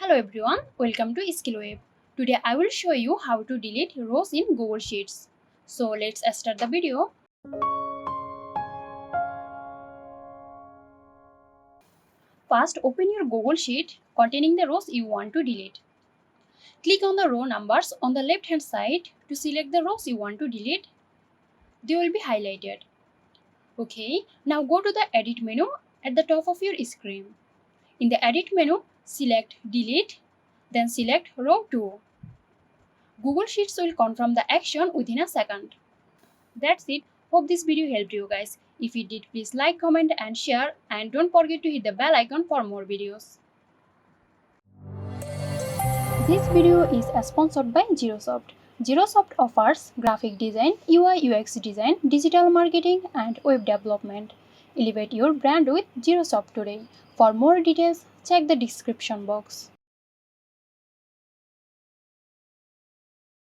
Hello everyone, welcome to SkillWeb. Today I will show you how to delete rows in Google Sheets. So let's start the video. First, open your Google Sheet containing the rows you want to delete. Click on the row numbers on the left hand side to select the rows you want to delete. They will be highlighted. Okay, now go to the Edit menu at the top of your screen. In the Edit menu, select Delete, then select Row 2. Google Sheets will confirm the action within a second. That's it. Hope this video helped you guys. If it did, please like, comment and share, and don't forget to hit the bell icon for more videos. This video is sponsored by Zerosoft. Zerosoft offers graphic design, UI UX design, digital marketing and web development. Elevate your brand with Zerosoft today. For more details, check the description box.